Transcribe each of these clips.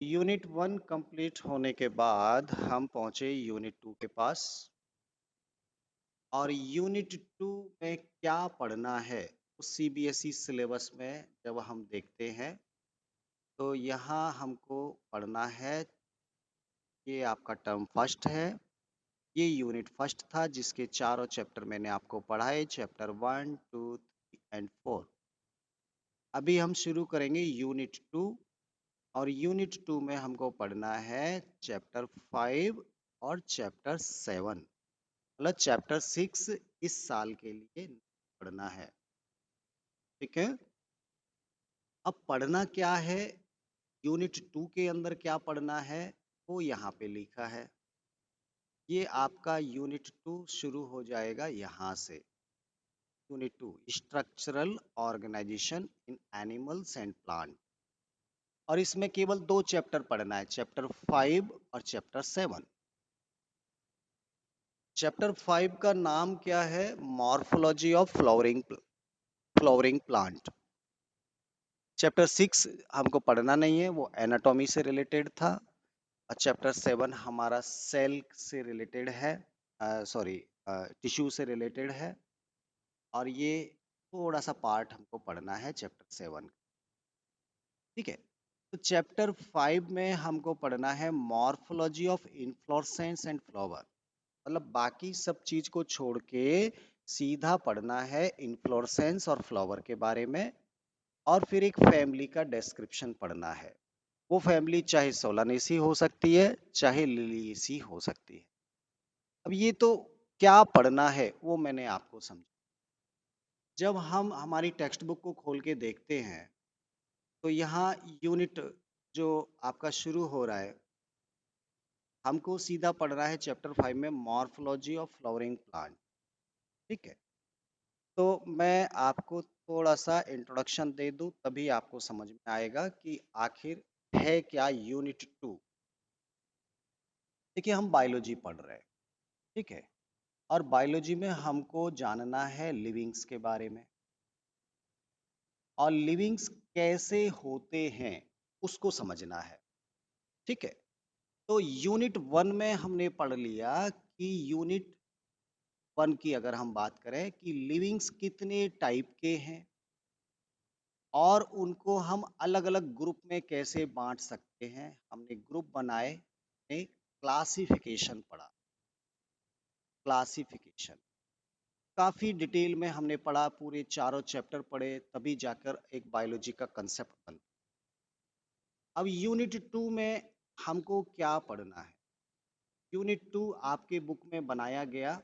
Unit 1 complete होने के बाद हम पहुंचे यूनिट 2 के पास। और यूनिट 2 में क्या पढ़ना है उस सीबीएसई सिलेबस में जब हम देखते हैं तो यहाँ हमको पढ़ना है। ये आपका टर्म फर्स्ट है। ये यूनिट फर्स्ट था जिसके चारों चैप्टर मैंने आपको पढ़ाए, चैप्टर 1, 2, 3 एंड 4। अभी हम शुरू करेंगे यूनिट 2। और यूनिट 2 में हमको पढ़ना है चैप्टर 5 और चैप्टर 7। मतलब चैप्टर 6 इस साल के लिए पढ़ना है। ठीक है। अब पढ़ना क्या है, यूनिट 2 के अंदर क्या पढ़ना है वो यहाँ पे लिखा है। ये आपका यूनिट 2 शुरू हो जाएगा यहाँ से। Unit 2 structural organization in animals and plant. और इसमें केवल 2 चैप्टर पढ़ना है, चैप्टर 5 और चैप्टर 7। चैप्टर 5 का नाम क्या है? Morphology of flowering plant. Chapter 6 हमको पढ़ना नहीं है, वो एनाटॉमी से रिलेटेड था। और चैप्टर 7 हमारा सेल से रिलेटेड है, सॉरी टिश्यू से रिलेटेड है। और ये थोड़ा सा पार्ट हमको पढ़ना है चैप्टर 7। ठीक है। तो चैप्टर 5 में हमको पढ़ना है morphology of inflorescence and flower. मतलब बाकी सब चीज को छोड़ के सीधा पढ़ना है इन्फ्लोरेसेंस और फ्लावर के बारे में। और फिर एक फैमिली का डिस्क्रिप्शन पढ़ना है। वो फैमिली चाहे सोलानेसी हो सकती है, चाहे लिलिएसी हो सकती है। अब ये तो क्या पढ़ना है वो मैंने आपको समझा। जब हम हमारी टेक्स्ट बुक को खोल के देखते हैं तो यहाँ यूनिट जो आपका शुरू हो रहा है, हमको सीधा पढ़ना है चैप्टर 5 में मॉर्फोलॉजी ऑफ फ्लावरिंग प्लांट। ठीक है। तो मैं आपको थोड़ा सा इंट्रोडक्शन दे दूं तभी आपको समझ में आएगा कि आखिर है क्या यूनिट 2। देखिए हम बायोलॉजी पढ़ रहे हैं। ठीक है। और बायोलॉजी में हमको जानना है लिविंग्स के बारे में। और लिविंग्स कैसे होते हैं उसको समझना है। ठीक है। तो यूनिट 1 में हमने पढ़ लिया कि यूनिट 1 की अगर हम बात करें कि लिविंग्स कितने टाइप के हैं और उनको हम अलग अलग ग्रुप में कैसे बांट सकते हैं। हमने ग्रुप बनाए, एक क्लासिफिकेशन पढ़ा। क्लासिफिकेशन काफ़ी डिटेल में हमने पढ़ा, पूरे चारों चैप्टर पढ़े तभी जाकर एक बायोलॉजी का कंसेप्ट बन। अब यूनिट 2 में हमको क्या पढ़ना है? यूनिट 2 आपके बुक में बनाया गया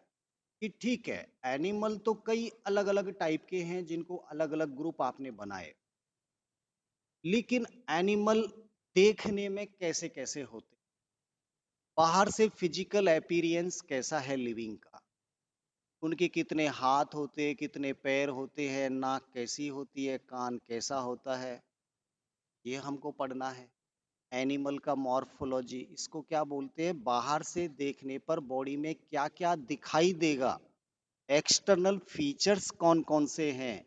कि ठीक है, एनिमल तो कई अलग अलग टाइप के हैं जिनको अलग अलग ग्रुप आपने बनाए, लेकिन एनिमल देखने में कैसे कैसे होते, बाहर से फिजिकल अपीयरेंस कैसा है लिविंग का, उनके कितने हाथ होते हैं, कितने पैर होते हैं, नाक कैसी होती है, कान कैसा होता है, ये हमको पढ़ना है। एनिमल का मॉर्फोलॉजी, इसको क्या बोलते हैं? बाहर से देखने पर बॉडी में क्या क्या दिखाई देगा, एक्सटर्नल फीचर्स कौन कौन से हैं,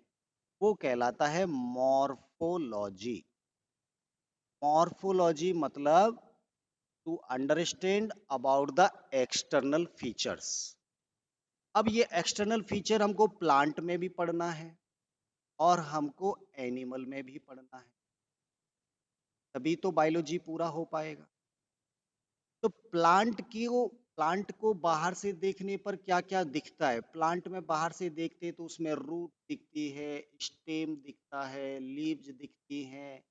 वो कहलाता है मॉर्फोलॉजी। मॉर्फोलॉजी मतलब to understand about the external features. अब ये एक्सटर्नल फीचर हमको प्लांट में भी पढ़ना है और हमको एनिमल में भी पढ़ना है, तभी तो बायोलॉजी पूरा हो पाएगा। तो प्लांट को बाहर से देखने पर क्या क्या दिखता है? प्लांट में बाहर से देखते तो उसमें रूट दिखती है, स्टेम दिखता है, लीव्स दिखती हैं,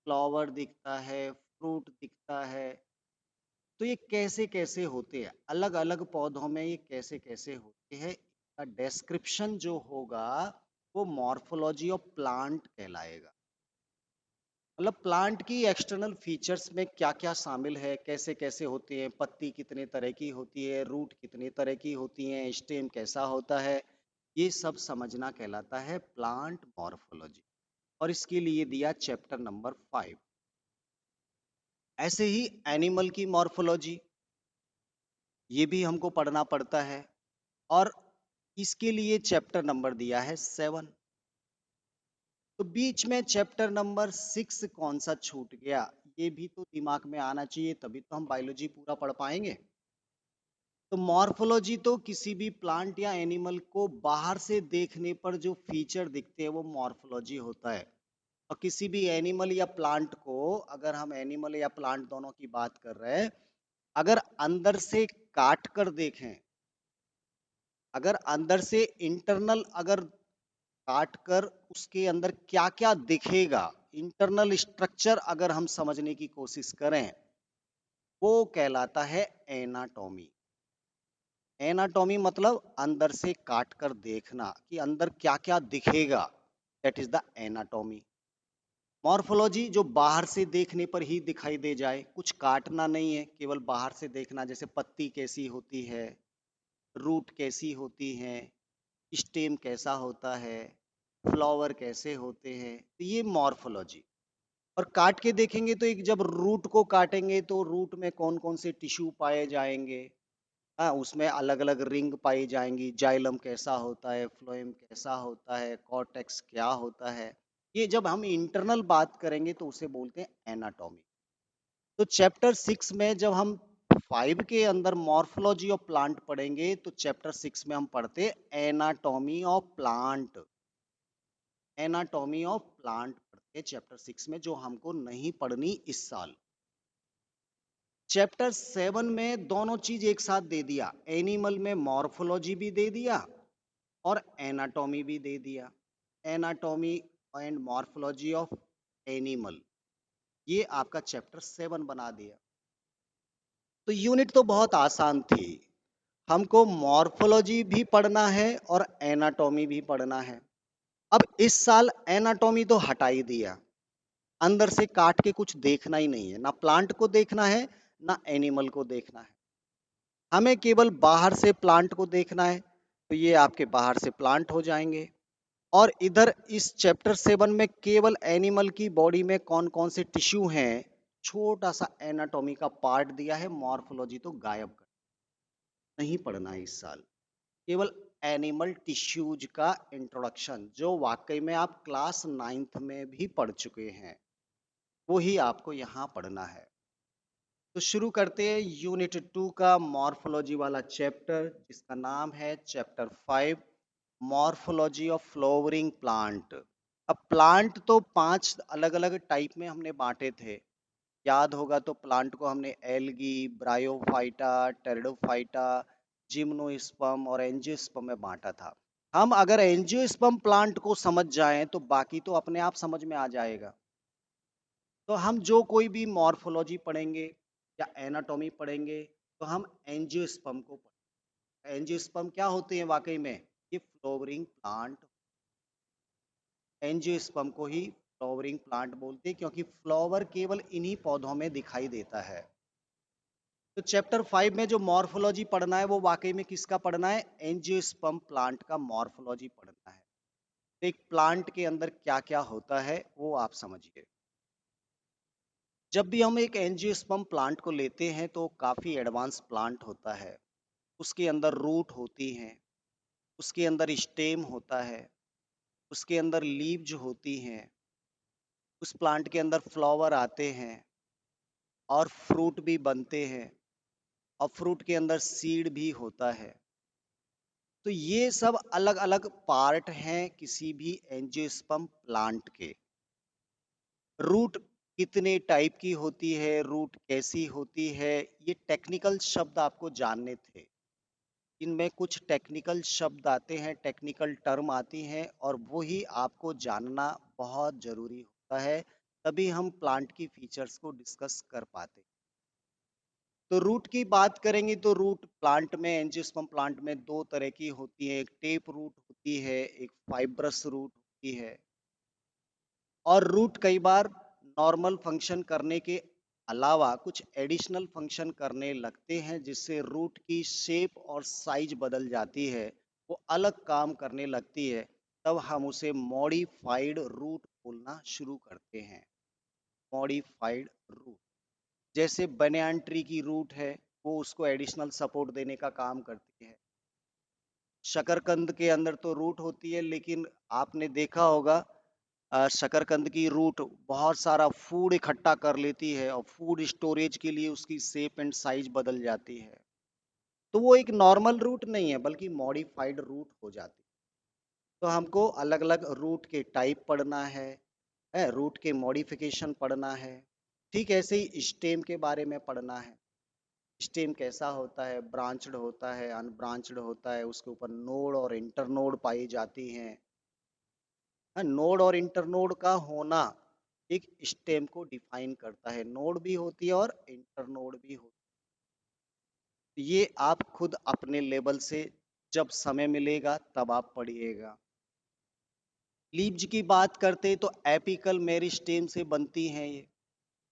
फ्लावर दिखता है, फ्रूट दिखता है। तो ये कैसे कैसे होते हैं, अलग अलग पौधों में ये कैसे कैसे होते हैं, इसका डिस्क्रिप्शन जो होगा वो मॉर्फोलॉजी ऑफ प्लांट कहलाएगा। मतलब प्लांट की एक्सटर्नल फीचर्स में क्या क्या शामिल है, कैसे कैसे होते हैं, पत्ती कितने तरह की होती है, रूट कितने तरह की होती हैं, स्टेम कैसा होता है, ये सब समझना कहलाता है प्लांट मॉर्फोलॉजी। और इसके लिए दिया चैप्टर नंबर 5। ऐसे ही एनिमल की मॉर्फोलॉजी, ये भी हमको पढ़ना पड़ता है। और इसके लिए चैप्टर नंबर दिया है 7। तो बीच में चैप्टर नंबर 6 कौन सा छूट गया? ये भी तो दिमाग में आना चाहिए, तभी तो हम बायोलॉजी पूरा पढ़ पाएंगे। तो मॉर्फोलॉजी तो किसी भी प्लांट या एनिमल को बाहर से देखने पर जो फीचर दिखते हैं वो मॉर्फोलॉजी होता है। और किसी भी एनिमल या प्लांट को, अगर हम एनिमल या प्लांट दोनों की बात कर रहे हैं, अगर अंदर से काट कर देखें, अगर अंदर से इंटरनल अगर काट कर उसके अंदर क्या क्या दिखेगा, इंटरनल स्ट्रक्चर अगर हम समझने की कोशिश करें, वो कहलाता है एनाटॉमी। एनाटॉमी मतलब अंदर से काट कर देखना कि अंदर क्या क्या दिखेगा, that is the anatomy. Morphology जो बाहर से देखने पर ही दिखाई दे जाए, कुछ काटना नहीं है, केवल बाहर से देखना, जैसे पत्ती कैसी होती है, रूट कैसी होती है, स्टेम कैसा होता है, फ्लावर कैसे होते हैं, तो ये मॉर्फोलॉजी। और काट के देखेंगे तो एक जब रूट को काटेंगे तो रूट में कौन कौन से टिश्यू पाए जाएंगे। हाँ, उसमें अलग अलग रिंग पाई जाएंगी, जाइलम कैसा होता है, फ्लोएम कैसा होता है, कॉर्टेक्स क्या होता है। ये जब हम इंटरनल बात करेंगे तो उसे बोलते हैं एनाटॉमी। तो चैप्टर 6 में जब हम 5 के अंदर मॉर्फोलॉजी ऑफ प्लांट पढ़ेंगे तो चैप्टर 6 में हम पढ़ते anatomy of plant. Anatomy of plant पढ़ते चैप्टर 6 में, जो हमको नहीं पढ़नी इस साल। चैप्टर 7 में दोनों चीज एक साथ दे दिया, एनिमल में मॉर्फोलॉजी भी दे दिया और एनाटॉमी भी दे दिया। Anatomy and morphology of animal, ये आपका चैप्टर 7 बना दिया। तो यूनिट तो बहुत आसान थी, हमको मॉर्फोलॉजी भी पढ़ना है और एनाटॉमी भी पढ़ना है। अब इस साल एनाटॉमी तो हटा ही दिया, अंदर से काट के कुछ देखना ही नहीं है, ना प्लांट को देखना है ना एनिमल को देखना है, हमें केवल बाहर से प्लांट को देखना है। तो ये आपके बाहर से प्लांट हो जाएंगे। और इधर इस चैप्टर 7 में केवल एनिमल की बॉडी में कौन कौन से टिश्यू हैं, छोटा सा एनाटॉमी का पार्ट दिया है, मॉर्फोलॉजी तो गायब कर, नहीं पढ़ना है इस साल। केवल एनिमल टिश्यूज का इंट्रोडक्शन, जो वाकई में आप क्लास 9th में भी पढ़ चुके हैं, वो ही आपको यहाँ पढ़ना है। तो शुरू करते हैं यूनिट 2 का मॉर्फोलॉजी वाला चैप्टर, जिसका नाम है chapter 5, morphology of flowering plant. अब प्लांट तो 5 अलग अलग टाइप में हमने बांटे थे, याद होगा तो प्लांट को हमने एल्गी, ब्रायोफाइटा, टेरिडोफाइटा, जिम्नोस्पर्म और एंजियोस्पर्म में बांटा था। हम अगर एंजियोस्पर्म प्लांट को समझ जाएं तो बाकी तो अपने आप समझ में आ जाएगा। तो हम जो कोई भी मॉर्फोलॉजी पढ़ेंगे या एनाटॉमी पढ़ेंगे तो हम एंजियोस्पर्म को पढ़ेंगे। एंजियोस्पर्म क्या होते हैं वाकई में, ये फ्लावरिंग प्लांट। एंजियोस्पर्म को ही फ्लावरिंग प्लांट बोलते हैं क्योंकि फ्लावर केवल इन्हीं पौधों में दिखाई देता है। तो चैप्टर 5 में जो मॉर्फोलॉजी पढ़ना है वो वाकई में किसका पढ़ना है, एंजियोस्पर्म प्लांट का मॉर्फोलॉजी पढ़ना है। तो एक प्लांट के अंदर क्या क्या होता है वो आप समझिए। जब भी हम एक एंजियोस्पर्म प्लांट को लेते हैं तो काफ़ी एडवांस प्लांट होता है। उसके अंदर रूट होती हैं, उसके अंदर स्टेम होता है, उसके अंदर लीव्स होती हैं, उस प्लांट के अंदर फ्लावर आते हैं और फ्रूट भी बनते हैं, और फ्रूट के अंदर सीड भी होता है। तो ये सब अलग अलग पार्ट हैं किसी भी एंजियोस्पर्म प्लांट के। रूट कितने टाइप की होती है, रूट कैसी होती है, ये टेक्निकल शब्द आपको जानने थे। इनमें कुछ टेक्निकल शब्द आते हैं, टेक्निकल टर्म आती हैं, और वही आपको जानना बहुत ज़रूरी होता है, तभी हम प्लांट की फीचर्स को डिस्कस कर पाते। तो रूट की बात करेंगे तो रूट प्लांट में, एंजियोस्पर्म प्लांट में दो तरह की होती है, एक टेप रूट होती है, एक फाइब्रस रूट होती है। और रूट कई बार नॉर्मल फंक्शन करने के अलावा कुछ एडिशनल फंक्शन करने लगते हैं, जिससे रूट की शेप और साइज बदल जाती है, वो अलग काम करने लगती है। तब हम उसे मॉडिफाइड रूट बोलना शुरू करते हैं। मॉडिफाइड रूट, जैसे बनियान ट्री की रूट है, वो उसको एडिशनल सपोर्ट देने का काम करती है। शकरकंद के अंदर तो रूट होती है, लेकिन आपने देखा होगा शकरकंद की रूट बहुत सारा फूड इकट्ठा कर लेती है और फूड स्टोरेज के लिए उसकी शेप एंड साइज बदल जाती है। तो वो एक नॉर्मल रूट नहीं है बल्कि मॉडिफाइड रूट हो जाती है। तो हमको अलग-अलग रूट के टाइप पढ़ना है, रूट के मॉडिफिकेशन पढ़ना है। ठीक ऐसे ही स्टेम के बारे में पढ़ना है। स्टेम कैसा होता है, ब्रांच्ड होता है, अनब्रांच्ड होता है, उसके ऊपर नोड और इंटरनोड पाई जाती हैं। नोड और इंटरनोड का होना एक स्टेम को डिफाइन करता है। नोड भी होती है और इंटरनोड भी होती है। ये आप खुद अपने लेवल से जब समय मिलेगा तब आप पढ़िएगा। लीव्स की बात करते तो एपिकल मेरिस्टेम से बनती हैं ये।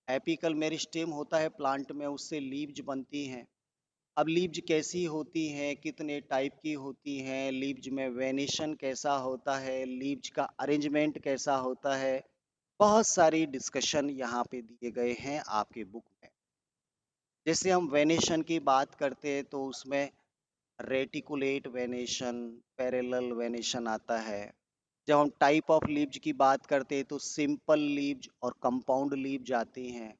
एपिकल मेरिस्टेम होता है प्लांट में, उससे लीव्स बनती हैं। अब लीव्स कैसी होती हैं, कितने टाइप की होती हैं, लीव्स में वेनेशन कैसा होता है, लीव्स का अरेंजमेंट कैसा होता है, बहुत सारी डिस्कशन यहाँ पे दिए गए हैं आपके बुक में। जैसे हम वेनेशन की बात करते हैं तो उसमें रेटिकुलेट वेनेशन, पैरेलल वेनेशन आता है। जब हम टाइप ऑफ लीव्स की बात करते हैं तो सिंपल लीव्स और कंपाउंड लीव्स आती हैं।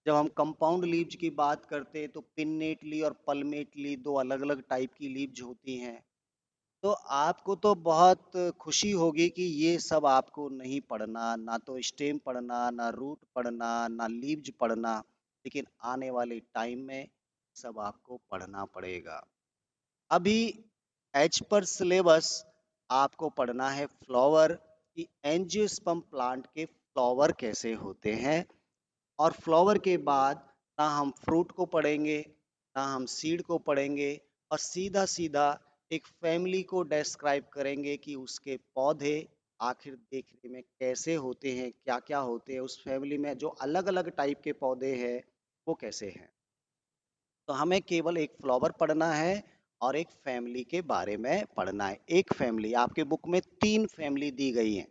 जब हम कंपाउंड लीव्स की बात करते हैं तो पिन्नेटली और पल्मेटली दो अलग-अलग टाइप की लीव्स होती हैं। तो आपको तो बहुत खुशी होगी कि ये सब आपको नहीं पढ़ना, ना तो स्टेम पढ़ना, ना रूट पढ़ना, ना लीव्स पढ़ना, लेकिन आने वाले टाइम में सब आपको पढ़ना पड़ेगा। अभी एज पर सिलेबस आपको पढ़ना है फ्लावर कि एंजियोस्पर्म प्लांट के फ्लावर कैसे होते हैं, और फ्लावर के बाद ना हम फ्रूट को पढ़ेंगे, ना हम सीड को पढ़ेंगे, और सीधा सीधा एक फैमिली को डिस्क्राइब करेंगे कि उसके पौधे आखिर देखने में कैसे होते हैं, क्या क्या होते हैं उस फैमिली में, जो अलग अलग टाइप के पौधे हैं वो कैसे हैं। तो हमें केवल एक फ्लावर पढ़ना है और एक फैमिली के बारे में पढ़ना है। एक फैमिली, आपके बुक में 3 फैमिली दी गई हैं।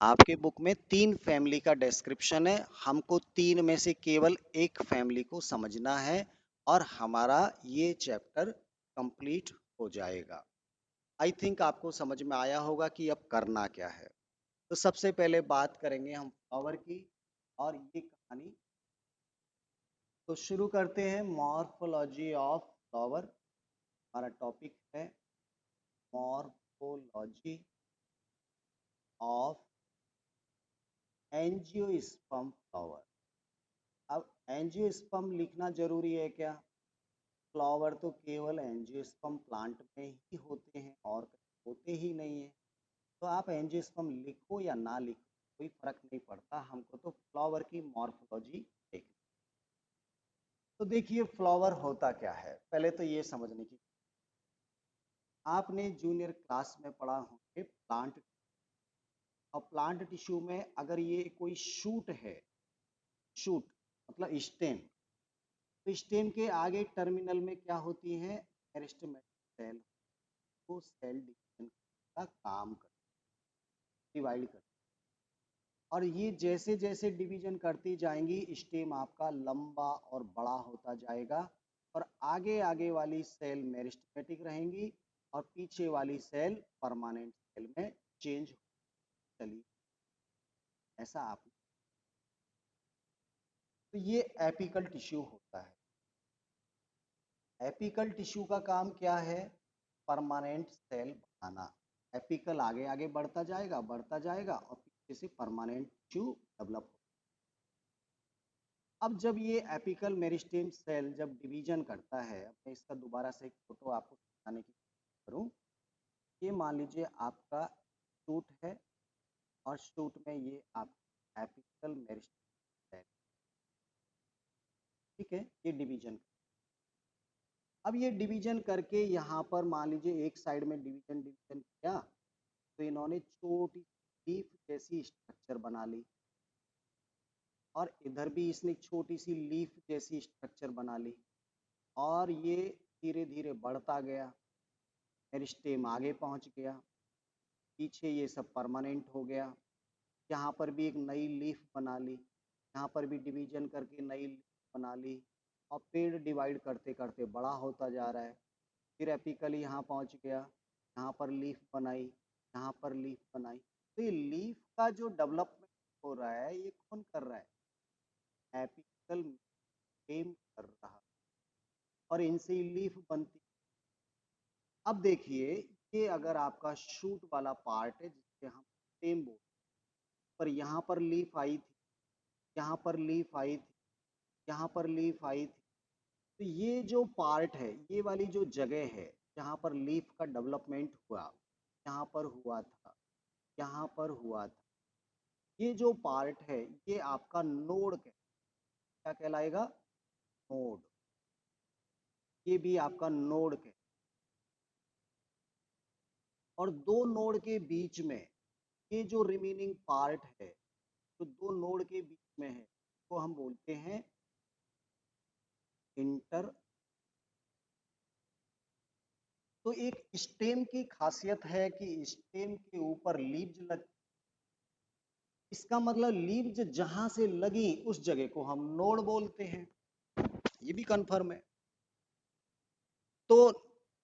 आपके बुक में 3 फैमिली का डिस्क्रिप्शन है। हमको 3 में से केवल एक फैमिली को समझना है और हमारा ये चैप्टर कंप्लीट हो जाएगा। आई थिंक आपको समझ में आया होगा कि अब करना क्या है। तो सबसे पहले बात करेंगे हम फ्लावर की और ये कहानी। तो शुरू करते हैं मॉर्फोलॉजी ऑफ फ्लावर। हमारा टॉपिक है मॉर्फोलॉजी ऑफ एंजियोस्पर्म फ्लावर। अब एंजियोस्पर्म लिखना जरूरी है क्या? फ्लावर तो केवल एंजियोस्पर्म प्लांट में ही होते हैं और कहीं होते ही नहीं है। तो आप एंजियोस्पर्म लिखो या ना लिखो कोई फर्क नहीं पड़ता, हमको तो फ्लावर की मॉर्फोलॉजी देखनी। तो देखिए फ्लावर होता क्या है, पहले तो ये समझने की। आपने जूनियर क्लास में पढ़ा होंगे प्लांट, और प्लांट टिश्यू में अगर ये कोई शूट है, शूट मतलब स्टेम, तो स्टेम के आगे टर्मिनल में क्या होती है, मेरिस्टेमेटिक सेल। वो सेल डिवीजन का काम कर, डिवाइड कर, और ये जैसे जैसे डिवीजन करती जाएंगी स्टेम आपका लंबा और बड़ा होता जाएगा, और आगे आगे वाली सेल मेरिस्टेमेटिक रहेंगी और पीछे वाली सेल परमानेंट सेल में चेंज चली। ऐसा आप, तो ये एपिकल टिश्यू होता है। एपिकल टिश्यू का काम क्या है? परमानेंट सेल बनाना। एपिकल आगे आगे बढ़ता जाएगा और पीछे से परमानेंट टिश्यू डेवलप। अब जब ये एपिकल मेरिस्टेम सेल जब डिवीजन करता है, मैं इसका दोबारा से एक फोटो आपको दिखाने की कोशिश करूं। ये मान लीजिए आपका शूट है और शूट में ये आप एपिकल मेरिस्टेम सेल, ठीक है, ये डिवीजन। अब ये डिवीजन करके यहाँ पर मान लीजिए एक साइड में डिवीजन डिवीजन किया, तो इन्होंने छोटी लीफ जैसी स्ट्रक्चर बना ली, और इधर भी इसने छोटी सी लीफ जैसी स्ट्रक्चर बना ली, और ये धीरे धीरे बढ़ता गया, मेरिस्टेम आगे पहुंच गया, पीछे ये सब परमानेंट हो गया। यहाँ पर भी एक नई लीफ बना ली, यहाँ पर भी डिवीजन करके नई लीफ बना ली, और पेड़ डिवाइड करते करते बड़ा होता जा रहा है। फिर एपिकली यहाँ पहुँच गया, यहाँ पर लीफ बनाई, यहाँ पर लीफ बनाई। तो ये लीफ का जो डेवलपमेंट हो रहा है ये कौन कर रहा है? एपिकल मेरिस्टेम कर रहा है और इनसे लीफ बनती। अब देखिए, ये अगर आपका शूट वाला पार्ट है जिससे हम स्टेम बोलते हैं, पर यहाँ पर लीफ आई थी, यहाँ पर लीफ आई थी, यहाँ पर लीफ आई थी, तो ये जो पार्ट है, ये वाली जो जगह है जहाँ पर लीफ का डेवलपमेंट हुआ, यहाँ पर हुआ था, यहाँ पर हुआ था, ये जो पार्ट है ये आपका नोड क्या कहलाएगा? नोड। ये भी आपका नोड है। और दो नोड के बीच में ये जो रिमेनिंग पार्ट है, जो दो नोड के बीच में है, तो हम बोलते हैं इंटर। तो एक स्टेम की खासियत है कि स्टेम के ऊपर लीव्स लग, इसका मतलब लीव्स जहां से लगी उस जगह को हम नोड बोलते हैं। ये भी कंफर्म है। तो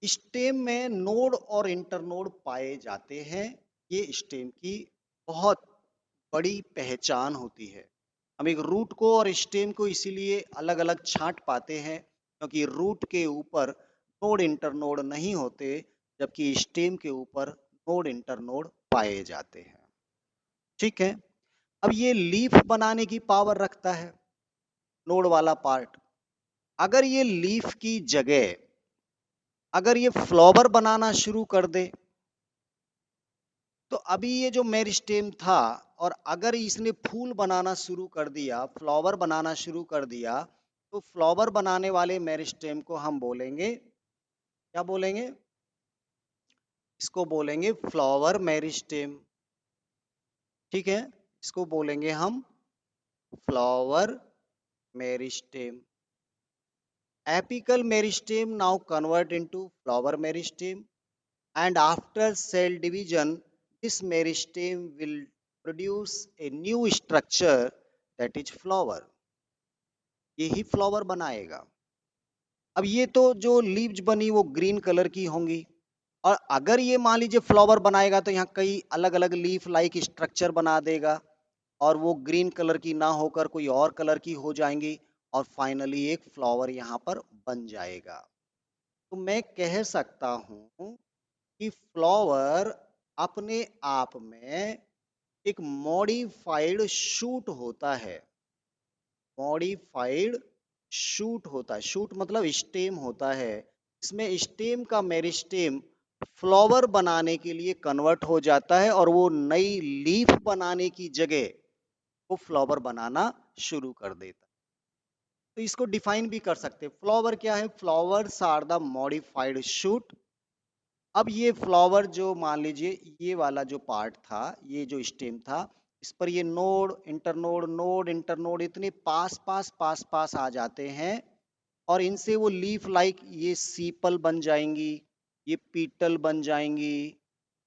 स्टेम में नोड और इंटरनोड पाए जाते हैं। ये स्टेम की बहुत बड़ी पहचान होती है। हम एक रूट को और स्टेम को इसीलिए अलग अलग छांट पाते हैं क्योंकि रूट के ऊपर नोड इंटरनोड नहीं होते, जबकि स्टेम के ऊपर नोड इंटरनोड पाए जाते हैं। ठीक है। अब ये लीफ बनाने की पावर रखता है नोड वाला पार्ट। अगर ये लीफ की जगह अगर ये फ्लावर बनाना शुरू कर दे, तो अभी ये जो मेरिस्टेम था और अगर इसने फूल बनाना शुरू कर दिया, फ्लावर बनाना शुरू कर दिया, तो फ्लावर बनाने वाले मेरिस्टेम को हम बोलेंगे, क्या बोलेंगे? इसको बोलेंगे फ्लावर मेरिस्टेम। ठीक है, इसको बोलेंगे हम flower meristem. Apical meristem now convert into flower meristem, and after cell division, this meristem will produce a new structure that is flower. यही फ्लावर बनाएगा। अब ये तो जो लीव्स बनी वो ग्रीन कलर की होंगी, और अगर ये मान लीजिए फ्लावर बनाएगा तो यहाँ कई अलग अलग लीफ लाइक स्ट्रक्चर बना देगा और वो ग्रीन कलर की ना होकर कोई और कलर की हो जाएंगी और फाइनली एक फ्लावर यहाँ पर बन जाएगा। तो मैं कह सकता हूं कि फ्लावर अपने आप में एक मॉडिफाइड शूट होता है। मॉडिफाइड शूट होता है। शूट मतलब स्टेम होता है। इसमें स्टेम का मेरिस्टेम फ्लावर बनाने के लिए कन्वर्ट हो जाता है और वो नई लीफ बनाने की जगह वो फ्लावर बनाना शुरू कर देता है। तो इसको डिफाइन भी कर सकते हैं। फ्लावर क्या है? Flowers are the modified shoot. अब ये फ्लावर जो मान लीजिए ये वाला जो पार्ट था, ये जो स्टेम था, इस पर ये नोड इंटरनोड इतने पास पास पास पास आ जाते हैं और इनसे वो लीफ लाइक ये सीपल बन जाएंगी, ये पीटल बन जाएंगी,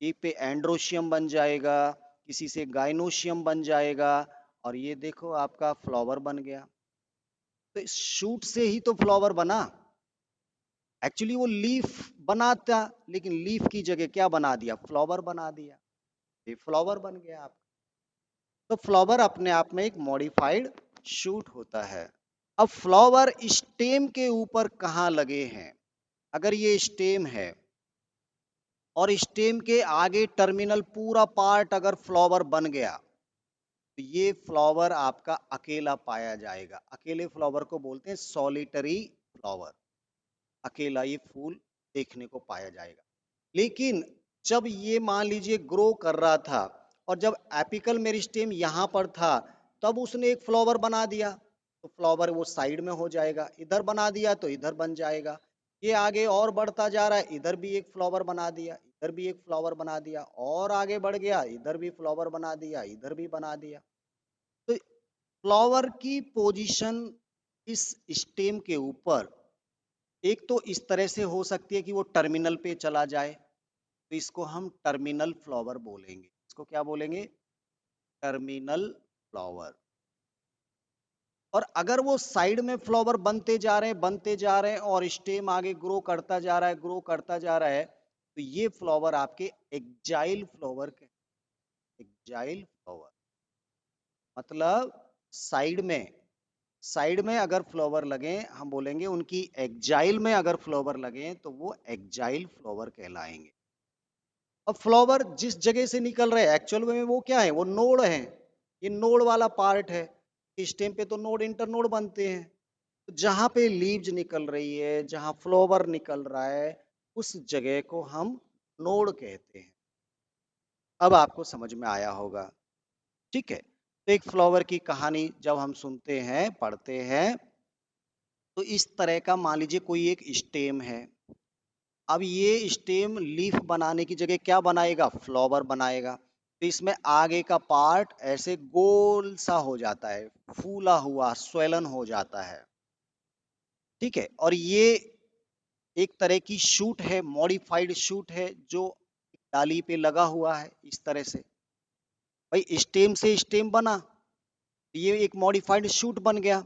ये पे एंड्रोशियम बन जाएगा, किसी से गाइनोशियम बन जाएगा और ये देखो आपका फ्लावर बन गया। तो इस शूट से ही तो फ्लावर बना। एक्चुअली वो लीफ बनाता, लेकिन लीफ की जगह क्या बना दिया? फ्लावर बना दिया। ये फ्लावर बन गया आपका। तो फ्लावर अपने आप में एक मॉडिफाइड शूट होता है। अब फ्लावर स्टेम के ऊपर कहाँ लगे हैं? अगर ये स्टेम है और स्टेम के आगे टर्मिनल पूरा पार्ट अगर फ्लावर बन गया, तो ये फ्लावर आपका अकेला पाया जाएगा। अकेले फ्लावर को बोलते हैं सॉलिटरी फ्लावर। अकेला ये फूल देखने को पाया जाएगा। लेकिन जब ये मान लीजिए ग्रो कर रहा था और जब एपिकल मेरिस्टेम यहाँ पर था, तब उसने एक फ्लावर बना दिया, तो फ्लावर वो साइड में हो जाएगा। इधर बना दिया तो इधर बन जाएगा। ये आगे और बढ़ता जा रहा है, इधर भी एक फ्लावर बना दिया, इधर भी एक फ्लावर बना दिया, और आगे बढ़ गया, इधर भी फ्लावर बना दिया, इधर भी बना दिया। तो फ्लावर की पोजीशन इस स्टेम के ऊपर एक तो इस तरह से हो सकती है कि वो टर्मिनल पे चला जाए, तो इसको हम टर्मिनल फ्लावर बोलेंगे। इसको क्या बोलेंगे? Terminal flower. और अगर वो साइड में फ्लावर बनते जा रहे हैं, बनते जा रहे हैं और स्टेम आगे ग्रो करता जा रहा है, ग्रो करता जा रहा है, तो ये फ्लावर आपके एक्जाइल फ्लावर के, एक्जाइल फ्लावर। मतलब साइड में, साइड में अगर फ्लावर लगे, हम बोलेंगे उनकी एक्जाइल में अगर फ्लावर लगे तो वो एक्जाइल फ्लावर कहलाएंगे। अब फ्लावर जिस जगह से निकल रहे हैं एक्चुअल में वो क्या है, वो नोड है, ये नोड वाला पार्ट है। स्टेम पे तो नोड इंटरनोड बनते हैं। तो जहां पे लीव्स निकल रही है, जहां फ्लावर निकल रहा है, उस जगह को हम नोड कहते हैं। अब आपको समझ में आया होगा, ठीक है। तो एक फ्लावर की कहानी जब हम सुनते हैं, पढ़ते हैं, तो इस तरह का मान लीजिए कोई एक स्टेम है। अब ये स्टेम लीफ बनाने की जगह क्या बनाएगा, फ्लावर बनाएगा। तो इसमें आगे का पार्ट ऐसे गोल सा हो जाता है, फूला हुआ स्वेलन हो जाता है, ठीक है। और ये एक तरह की शूट है, मॉडिफाइड शूट है, जो डाली पे लगा हुआ है इस तरह से। भाई स्टेम से स्टेम बना, ये एक मॉडिफाइड शूट बन गया।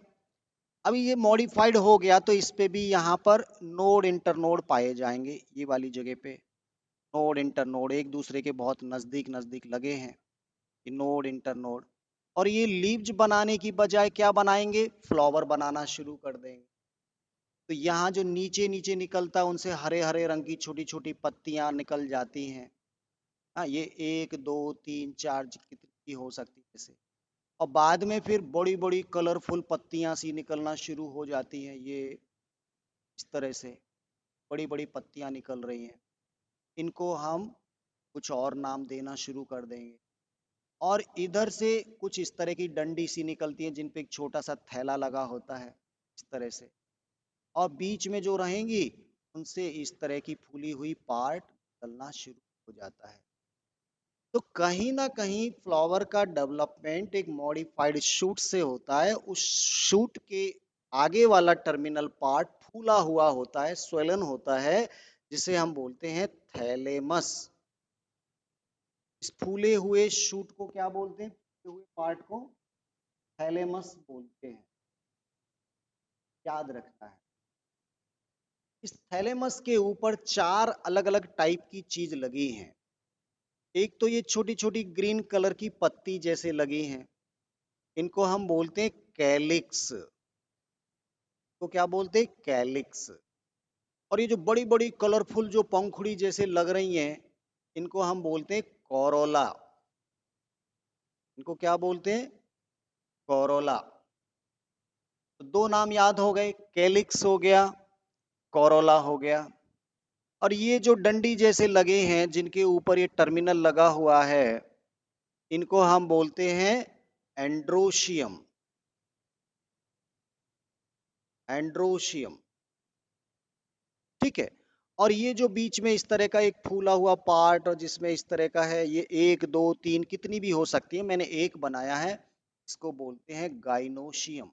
अभी ये मॉडिफाइड हो गया तो इस पे भी यहाँ पर नोड इंटरनोड पाए जाएंगे, ये वाली जगह पे नोड इंटरनोड एक दूसरे के बहुत नजदीक नजदीक लगे हैं, ये नोड इंटरनोड। और ये लीव्स बनाने की बजाय क्या बनाएंगे, फ्लावर बनाना शुरू कर देंगे। तो यहाँ जो नीचे नीचे निकलता है उनसे हरे हरे रंग की छोटी छोटी पत्तियां निकल जाती हैं। हाँ, ये एक दो तीन चार कितनी हो सकती है ऐसे। और बाद में फिर बड़ी बड़ी कलरफुल पत्तियां सी निकलना शुरू हो जाती हैं, ये इस तरह से बड़ी बड़ी पत्तियां निकल रही हैं। इनको हम कुछ और नाम देना शुरू कर देंगे। और इधर से कुछ इस तरह की डंडी सी निकलती है जिन पे एक छोटा सा थैला लगा होता है, इस तरह से। और बीच में जो रहेंगी उनसे इस तरह की फूली हुई पार्ट निकलना शुरू हो जाता है। तो कहीं ना कहीं फ्लावर का डेवलपमेंट एक मॉडिफाइड शूट से होता है। उस शूट के आगे वाला टर्मिनल पार्ट फूला हुआ होता है, स्वेलन होता है, जिसे हम बोलते हैं थैलेमस। इस फूले हुए शूट को क्या बोलते हैं, फूले हुए पार्ट को थैलेमस बोलते हैं, याद रखना है। इस थैलेमस के ऊपर चार अलग अलग टाइप की चीज लगी हैं। एक तो ये छोटी छोटी ग्रीन कलर की पत्ती जैसे लगी हैं, इनको हम बोलते हैं कैलिक्स। तो क्या बोलते हैं, कैलिक्स। और ये जो बड़ी बड़ी कलरफुल जो पंखुड़ी जैसे लग रही हैं, इनको हम बोलते हैं कोरोला। इनको क्या बोलते हैं, कोरोला। तो दो नाम याद हो गए, कैलिक्स हो गया, कोरोला हो गया। और ये जो डंडी जैसे लगे हैं जिनके ऊपर ये टर्मिनल लगा हुआ है, इनको हम बोलते हैं एंड्रोशियम। एंड्रोशियम, ठीक है। और ये जो बीच में इस तरह का एक फूला हुआ पार्ट और जिसमें इस तरह का है, ये एक दो तीन कितनी भी हो सकती है, मैंने एक बनाया है, इसको बोलते हैं गाइनोशियम।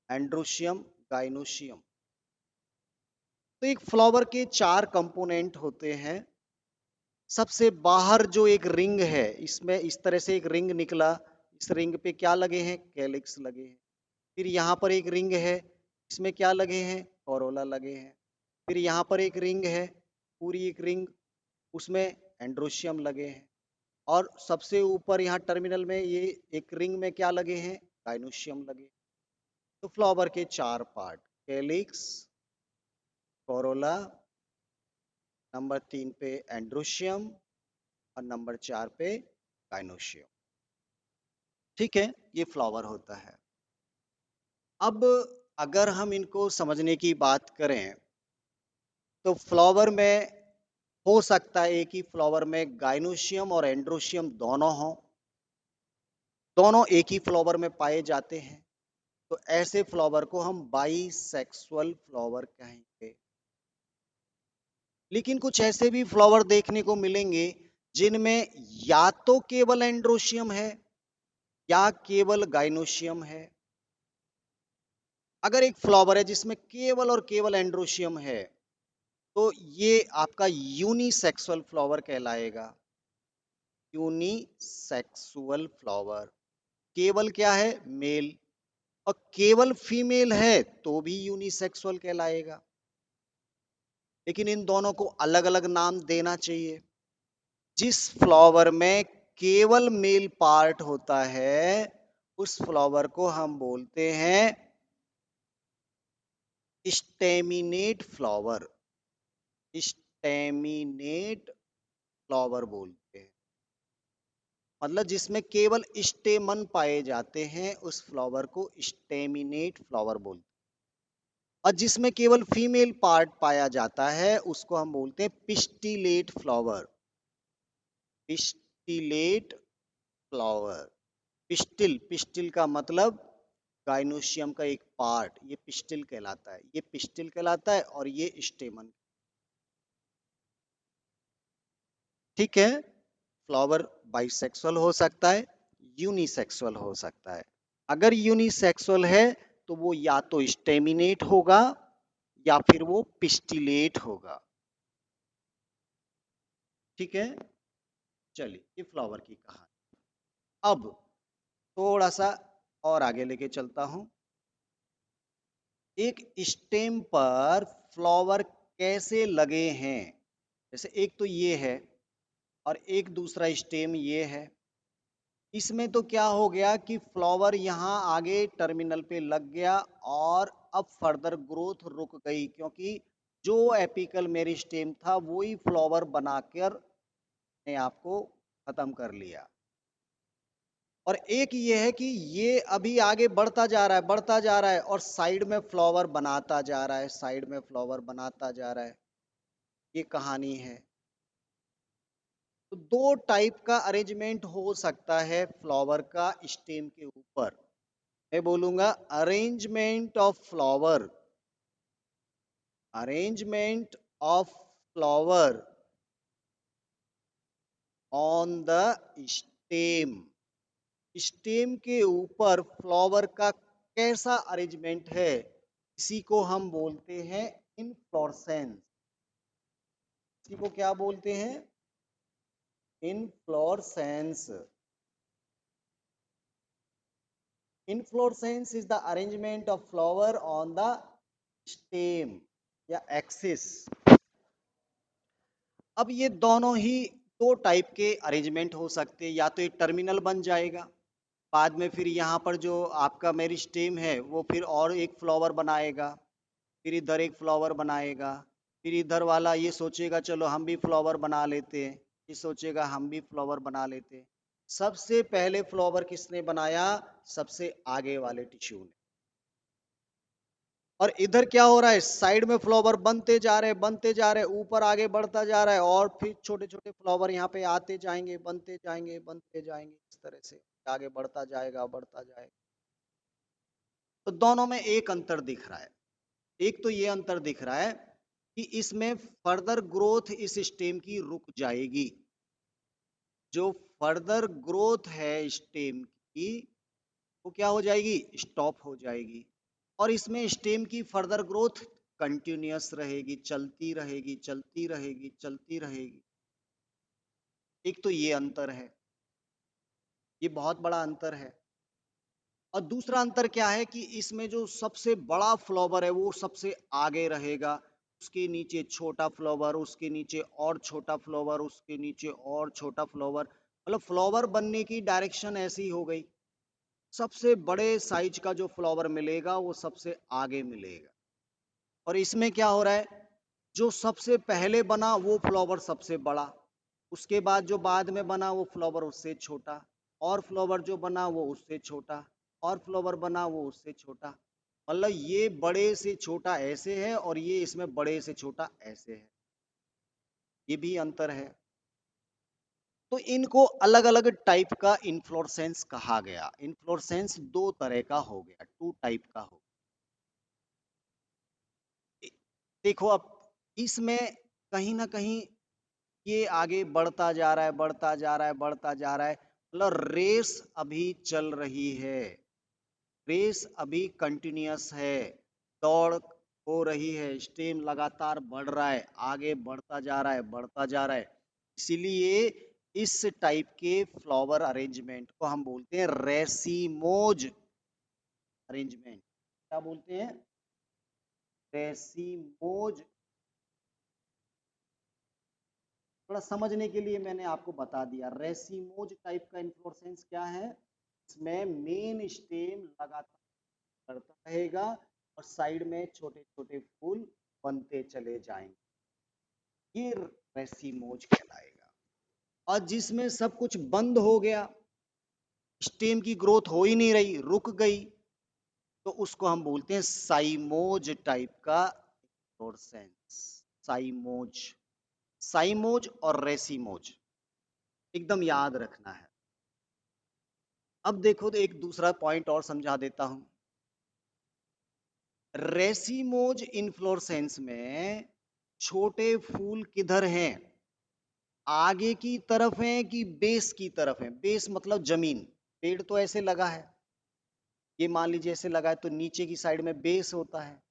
Androecium, gynoecium. तो एक फ्लावर के चार कंपोनेंट होते हैं। सबसे बाहर जो एक रिंग है, इसमें इस तरह से एक रिंग निकला, इस रिंग पे क्या लगे हैं, कैलिक्स लगे हैं। फिर यहाँ पर एक रिंग है, इसमें क्या लगे हैं, कोरोला लगे हैं। फिर यहाँ पर एक रिंग है, पूरी एक रिंग, उसमें एंड्रोशियम लगे हैं। और सबसे ऊपर यहाँ टर्मिनल में ये एक रिंग में क्या लगे हैं, गाइनोशियम लगे। तो फ्लावर के चार पार्ट, कैलिक्स, कोरोला, नंबर 3 पे एंड्रोशियम, और नंबर 4 पे गाइनोशियम, ठीक है। ये फ्लावर होता है। अब अगर हम इनको समझने की बात करें तो फ्लावर में हो सकता है एक ही फ्लावर में गाइनोशियम और एंड्रोशियम दोनों हों, दोनों एक ही फ्लावर में पाए जाते हैं। तो ऐसे फ्लावर को हम बाईसेक्सुअल फ्लावर कहेंगे। लेकिन कुछ ऐसे भी फ्लावर देखने को मिलेंगे जिनमें या तो केवल एंड्रोशियम है या केवल गाइनोशियम है। अगर एक फ्लावर है जिसमें केवल और केवल एंड्रोशियम है तो ये आपका यूनिसेक्सुअल फ्लावर कहलाएगा। यूनिसेक्सुअल फ्लावर, केवल क्या है, मेल। और केवल फीमेल है तो भी यूनिसेक्सुअल कहलाएगा। लेकिन इन दोनों को अलग अलग नाम देना चाहिए। जिस फ्लावर में केवल मेल पार्ट होता है उस फ्लावर को हम बोलते हैं स्टेमिनेट फ्लावर। स्टेमिनेट फ्लावर बोलते हैं, मतलब जिसमें केवल स्टेमन पाए जाते हैं उस फ्लावर को स्टेमिनेट फ्लावर बोलते हैं। और जिसमें केवल फीमेल पार्ट पाया जाता है उसको हम बोलते हैं pistillate flower. Pistillate flower. Pistil, pistil का मतलब गाइनोशियम का एक पार्ट, ये पिस्टिल कहलाता है, ये पिस्टिल कहलाता है और ये स्टेमन। ठीक है। फ्लावर बाइसेक्सुअल हो सकता है, यूनिसेक्सुअल हो सकता है। अगर यूनिसेक्सुअल है तो वो या तो स्टेमिनेट होगा या फिर वो पिस्टिलेट होगा। ठीक है। चलिए, ये फ्लावर की कहानी। अब थोड़ा सा और आगे लेके चलता हूं। एक स्टेम पर फ्लावर कैसे लगे हैं, जैसे एक तो ये है और एक दूसरा स्टेम ये है। इसमें तो क्या हो गया कि फ्लावर यहाँ आगे टर्मिनल पे लग गया और अब फर्दर ग्रोथ रुक गई, क्योंकि जो एपिकल मेरिस्टेम था वही फ्लावर बनाकर ने आपको खत्म कर लिया। और एक ये है कि ये अभी आगे बढ़ता जा रहा है, बढ़ता जा रहा है और साइड में फ्लावर बनाता जा रहा है, साइड में फ्लावर बनाता जा रहा है। ये कहानी है। तो दो टाइप का अरेंजमेंट हो सकता है फ्लावर का स्टेम के ऊपर। मैं बोलूंगा arrangement of flower, arrangement of flower on the stem. Stem के ऊपर फ्लावर का कैसा अरेंजमेंट है, इसी को हम बोलते हैं इनफ्लोरेसेंस। इसी को क्या बोलते हैं? Inflorescence. Inflorescence is the arrangement of flower on the stem या एक्सिस। अब ये दोनों ही दो टाइप के अरेंजमेंट हो सकते हैं, या तो एक टर्मिनल बन जाएगा, बाद में फिर यहाँ पर जो आपका मेरिस्टेम है वो फिर और एक फ्लावर बनाएगा, फिर इधर एक फ्लावर बनाएगा, फिर इधर वाला ये सोचेगा चलो हम भी फ्लावर बना लेते हैं, ये सोचेगा हम भी फ्लावर बना लेते हैं। सबसे पहले फ्लावर किसने बनाया? सबसे आगे वाले टिश्यू ने। और इधर क्या हो रहा है? साइड में फ्लावर बनते जा रहे, बनते जा रहे, ऊपर आगे बढ़ता जा रहा है और फिर छोटे छोटे फ्लावर यहाँ पे आते जाएंगे, बनते जाएंगे, बनते जाएंगे, इस तरह से आगे बढ़ता जाएगा, बढ़ता जाएगा। तो दोनों में एक अंतर दिख रहा है। एक तो ये अंतर दिख रहा है कि इसमें फर्दर ग्रोथ इस स्टेम की रुक जाएगी। जो फर्दर ग्रोथ है स्टेम की वो क्या हो जाएगी? स्टॉप हो जाएगी। और इसमें स्टेम की फर्दर ग्रोथ कंटिन्यूअस रहेगी, चलती रहेगी, चलती रहेगी, चलती रहेगी। एक तो ये अंतर है, ये बहुत बड़ा अंतर है। और दूसरा अंतर क्या है कि इसमें जो सबसे बड़ा फ्लावर है वो सबसे आगे रहेगा, उसके नीचे छोटा फ्लावर, उसके नीचे और छोटा फ्लावर, उसके नीचे और छोटा फ्लावर, मतलब फ्लावर बनने की डायरेक्शन ऐसी हो गई। सबसे बड़े साइज का जो फ्लावर मिलेगा वो सबसे आगे मिलेगा। और इसमें क्या हो रहा है? जो सबसे पहले बना वो फ्लावर सबसे बड़ा, उसके बाद जो बाद में बना वो फ्लावर उससे छोटा, और फ्लावर जो बना वो उससे छोटा, और फ्लावर बना वो उससे छोटा। मतलब ये बड़े से छोटा ऐसे है और ये इसमें बड़े से छोटा ऐसे है। ये भी अंतर है। तो इनको अलग अलग टाइप का इन्फ्लोरेसेंस कहा गया। इन्फ्लोरेसेंस दो तरह का हो गया, टू टाइप का हो। देखो अब इसमें कहीं ना कहीं ये आगे बढ़ता जा रहा है, बढ़ता जा रहा है, बढ़ता जा रहा है, मतलब रेस अभी चल रही है, रेस अभी कंटिन्यूअस है, दौड़ हो रही है, स्टेम लगातार बढ़ रहा है, आगे बढ़ता जा रहा है, बढ़ता जा रहा है। इसीलिए इस टाइप के फ्लावर अरेंजमेंट को हम बोलते हैं रेसीमोज अरेंजमेंट। क्या बोलते हैं? रेसीमोज थोड़ा समझने के लिए मैंने आपको बता दिया। रेसिमोज टाइप का इन्फ्लोरेसेंस क्या है, इसमें मेन स्टेम लगातार बढ़ता रहेगा और साइड में छोटे छोटे फूल बनते चले जाएंगे, ये रेसिमोज कहलाएगा। और जिसमें सब कुछ बंद हो गया, स्टेम की ग्रोथ हो ही नहीं रही, रुक गई, तो उसको हम बोलते हैं साइमोज टाइप का इन्फ्लोरेसेंस। साइमोज, साइमोज और रेसिमोज एकदम याद रखना है। अब देखो तो एक दूसरा पॉइंट और समझा देता हूं। रेसिमोज इन्फ्लोरेसेंस में छोटे फूल किधर हैं, आगे की तरफ है कि बेस की तरफ है? बेस मतलब जमीन, पेड़ तो ऐसे लगा है, ये मान लीजिए ऐसे लगा है, तो नीचे की साइड में बेस होता है,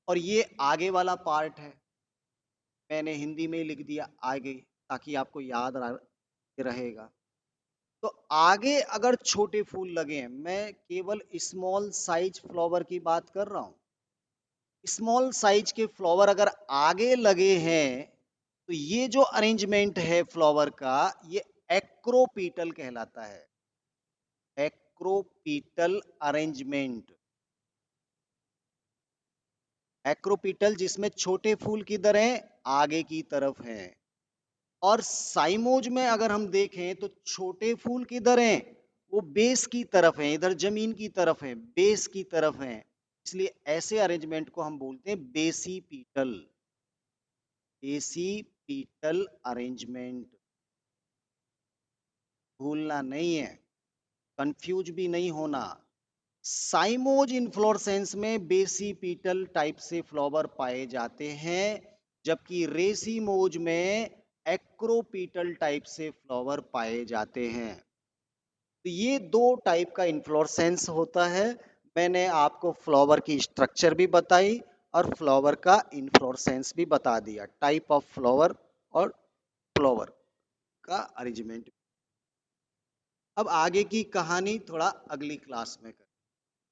और ये आगे वाला पार्ट है। मैंने हिंदी में ही लिख दिया आगे, ताकि आपको याद रहेगा। तो आगे अगर छोटे फूल लगे हैं, मैं केवल स्मॉल साइज फ्लावर की बात कर रहा हूं, स्मॉल साइज के फ्लावर अगर आगे लगे हैं, तो ये जो अरेंजमेंट है फ्लावर का, ये एक्रोपीटल कहलाता है। एक्रोपीटल अरेंजमेंट, एक्रोपीटल जिसमें छोटे फूल किधर हैं, आगे की तरफ हैं। और साइमोज में अगर हम देखें तो छोटे फूल किधर हैं, वो बेस की तरफ हैं, इधर जमीन की तरफ हैं, बेस की तरफ हैं। इसलिए ऐसे अरेंजमेंट को हम बोलते हैं बेसी पीटल, बेसी पीटल अरेंजमेंट। भूलना नहीं है, कंफ्यूज भी नहीं होना। साइमोज इन्फ्लोरेसेंस में बेसी पीटल टाइप से फ्लावर पाए जाते हैं, जबकि रेसिमोज में एक्रोपीटल टाइप से फ्लावर पाए जाते हैं। तो ये दो टाइप का इन्फ्लोरेसेंस होता है। मैंने आपको फ्लावर की स्ट्रक्चर भी बताई और फ्लावर का इन्फ्लोरेसेंस भी बता दिया, टाइप ऑफ फ्लावर और फ्लावर का अरेंजमेंट। अब आगे की कहानी थोड़ा अगली क्लास में करें।